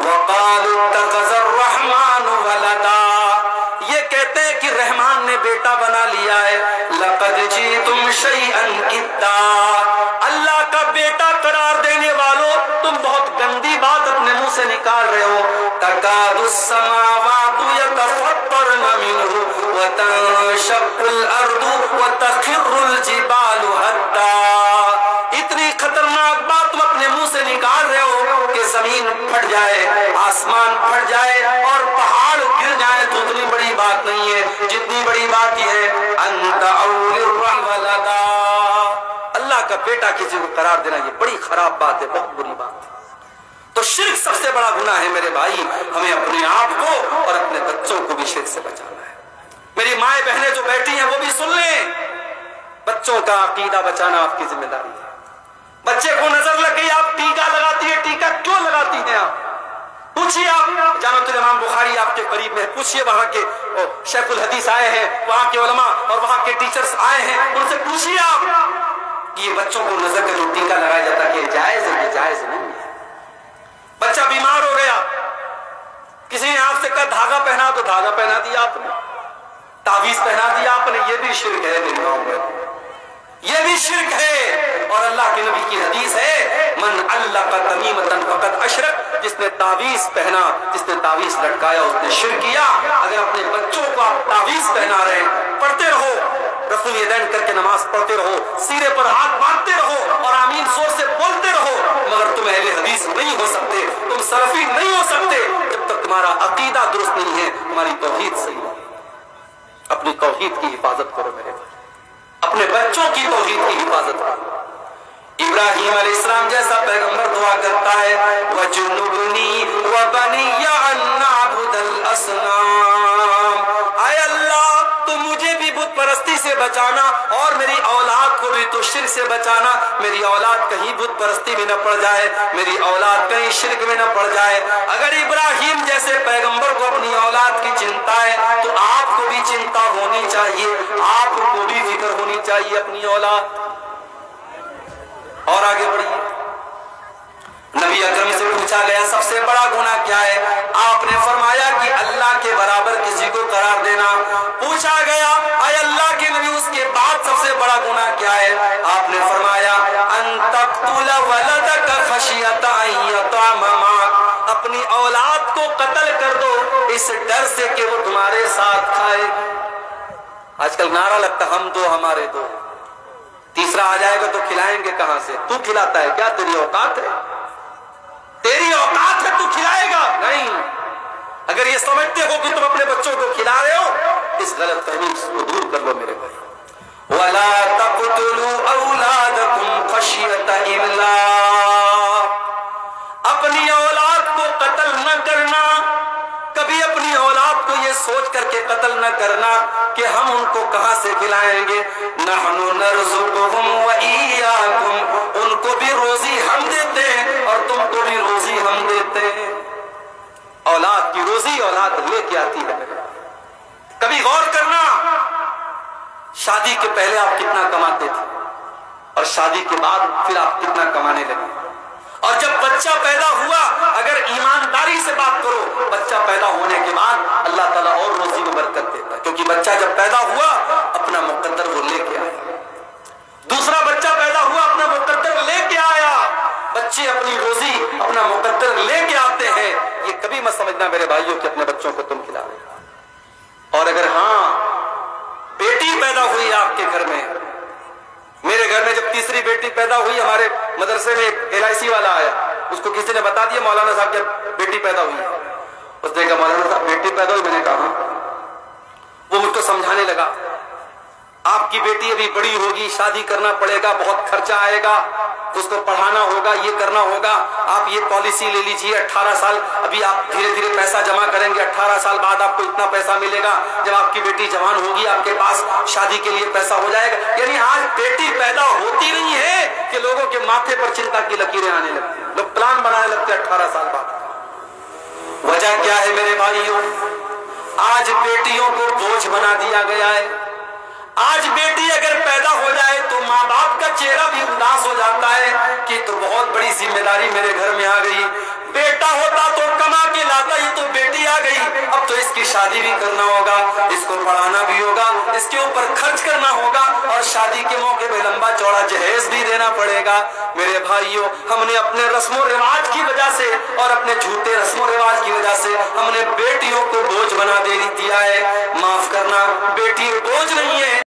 وقالوا اتخذ الرحمن ولدا، یہ کہتے ہیں کہ رحمان نے بیٹا بنا لیا ہے. لقد جئتم شیئا ادا، اللہ کا بیٹا قرار دینے والوں تم بہت گندی بات اپنے منہ سے نکال رہے ہو. تکاد السماوات يتفطرن منه وتنشق الارض وتخر الجبال هدا، اتنی خطرناک بات تم اپنے منہ سے نکال رہے ہو کہ زمین پھٹ جائے، آسمان پھٹ جائے اور پہاڑ گر جائے تو اتنی بڑی بات نہیں ہے جتنی بڑی بات یہ ہے انت اول الرحملدا، اللہ کا بیٹا کسی کو قرار دینا یہ بڑی خراب بات ہے، بہت بری بات ہے. تو شرک سب سے بڑا گناہ ہے میرے بھائی، ہمیں اپنے آپ کو اور اپنے بچوں کو بھی شرک سے بچانا ہے. میری مائیں بہنیں جو بیٹھی ہیں وہ بھی سن لیں، بچوں کا عقیدہ بچانا آپ کی ذمہ داری ہے. بچے کو نظر لگ گئی آپ ٹیکا لگاتی ہے، ٹیکا کیوں لگاتی ہیں آپ؟ پوچھیے، آپ جامعۃ الامام بخاری آپ کے قریب میں، پوچھیے وہاں کے شیخ الحدیث آئے ہیں، وہاں کے علماء اور وہاں کے ٹیچرز آئے ہیں، ان سے پوچھیے آپ کہ یہ بچوں کو نظر کا جو ٹیکا لگایا جاتا ہے کہ جائز ہے، یہ جائز نہیں ہے. بچہ بیمار ہو گیا، کسی نے آپ سے کہا دھاگا پہنا تو دھاگا پہنا دیا آپ نے، تعویذ پہنا دیا آپ نے، یہ بھی شرک ہے میرے گاؤں میں، یہ بھی شرک ہے. اور اللہ کے نبی کی حدیث ہے من علق تمیمۃ فقد اشرک، جس نے تعویذ پہنا، جس نے تعویذ لٹکایا اس نے شرک کیا. اگر اپنے بچوں کو آپ تعویذ پہنا رہے ہیں، پڑھتے رہو، رفع یدین کر کے نماز پڑھتے رہو، سینے پر ہاتھ باندھتے رہو اور آمین زور سے بولتے رہو، مگر تم اہل حدیث نہیں ہو سکتے، تم سلفی نہیں ہو سکتے جب تک تمہارا عقیدہ درست نہیں ہے، تمہاری توحید صحیح نہیں ہے. اپنی توحید کی حفاظت کرو میرے بھائی، اپنے بچوں کی توحید کی حفاظت کرو. ابراہیم علیہ السلام جیسا پیغمبر دعا کرتا ہے وَجُنُبْنِي وَبَنِيَّ أَن نَّعْبُدَ الْأَصْنَامَ، اے اللہ تو مجھے بھی بت پرستی سے بچانا اور میری اولاد کو بھی تو شرک سے بچانا. میری اولاد کہیں بت پرستی میں نہ پڑ جائے، میری اولاد کہیں شرک میں نہ پڑ جائے. اگر ابراہیم جیسے پیغمبر کو اپنی اولاد کی چنتا ہے تو آپ کو بھی چنتا ہونی چاہیے، آپ کو بھی فکر ہونی چاہیے اپنی اولاد. اور آگے بڑھیے، نبی اکرم سے پوچھا گیا سب سے بڑا گناہ کیا ہے؟ آپ نے فرمایا کہ اللہ کے برابر کسی کو قرار دینا. پوچھا گیا اے اللہ کے نبی اس کے بعد سب سے بڑا گناہ کیا ہے؟ آپ نے فرمایا ان تقتل ولدک خشیۃ ان یطعم معک، اپنی اولاد کو قتل کر دو اس ڈر سے کہ وہ تمہارے ساتھ کھائے. آج کل نعرہ لگتا ہم دو ہمارے دو، تیسرا آ جائے گا تو کھلائیں گے کہاں سے؟ تو کھلاتا ہے کیا؟ تیری اوقات ہے؟ تیری اوقات ہے تو کھلائے گا؟ نہیں. اگر یہ سمجھتے ہو کہ تم اپنے بچوں کو کھلا رہے ہو، اس غلط فہمی کو دور کر لو میرے بھائی. وَلَا تَقْتُلُوا أَوْلَادَكُمْ خَشْيَةَ إِمْلَاقٍ، اپنی اولاد کو قتل نہ کرنا، کبھی اپنی اولاد کو یہ سوچ کر کے قتل نہ کرنا کہ ہم ان کو کہاں سے کھلائیں گے. نحن نرزقهم وإياكم، ان کو بھی روزی ہم دیتے ہیں اور تم کو بھی روزی ہم دیتے ہیں. اولاد کی روزی اولاد لے کے آتی ہے. کبھی غور کرنا شادی کے پہلے آپ کتنا کماتے تھے اور شادی کے بعد پھر آپ کتنا کمانے لگے. اور جب بچہ پیدا ہوا، اگر ایمانداری سے بات کرو، بچہ پیدا ہونے کے بعد اللہ تعالیٰ اور روزی میں برکت دیتا ہے، کیونکہ بچہ جب پیدا ہوا اپنا مقدر وہ لے کے آیا. دوسرا بچہ پیدا ہوا اپنا مقدر لے کے آیا. بچے اپنی روزی اپنا مقدر لے کے آتے ہیں. یہ کبھی مت سمجھنا میرے بھائیوں کہ اپنے بچوں کو تم کھلا رہے. اور اگر ہاں بیٹی پیدا ہوئی آپ کے گھر میں، میرے گھر میں جب تیسری بیٹی پیدا ہوئی، ہمارے مدرسے میں ایک LIC والا آیا، اس کو کسی نے بتا دیا مولانا صاحب کی بیٹی پیدا ہوئی ہے. اس نے کہا مولانا صاحب بیٹی پیدا ہوئی؟ میں نے کہا وہ مجھ کو سمجھانے لگا آپ کی بیٹی ابھی بڑی ہوگی، شادی کرنا پڑے گا، بہت خرچہ آئے گا، اس کو پڑھانا ہوگا، یہ کرنا ہوگا. آپ یہ پالیسی لے لیجئے 18 سال، ابھی آپ دھیرے دھیرے پیسہ جمع کریں گے، 18 سال بعد آپ کو اتنا پیسہ ملے گا، جب آپ کی بیٹی جوان ہوگی آپ کے پاس شادی کے لیے پیسہ ہو جائے گا. یعنی آج بیٹی پیدا ہوتی نہیں ہے کہ لوگوں کے ماتھے پر چنتا کی لکیریں آنے لگتی ہیں، لوگ پلان بنانے لگتے ہیں 18 سال بعد. وجہ کیا ہے میرے بھائیوں؟ آج بیٹیوں کو بوجھ بنا دیا گیا ہے. آج بیٹی اگر پیدا ہو جائے تو ماں باپ کا چہرہ بھی اداس ہو جاتا ہے کہ تو بہت بڑی ذمہ داری میرے گھر میں آ گئی. بیٹا ہوتا تو کما شادی بھی کرنا ہوگا، اس کو پڑھانا بھی ہوگا، اس کے اوپر خرچ کرنا ہوگا، اور شادی کے موقع پہ لمبا چوڑا جہیز بھی دینا پڑے گا۔ میرے بھائیوں، ہم نے اپنے رسم و رواج کی وجہ سے اور اپنے جھوٹے رسم و رواج کی وجہ سے ہم نے بیٹیوں کو بوجھ بنا دیا ہے۔ معاف کرنا، بیٹی بوجھ نہیں ہے۔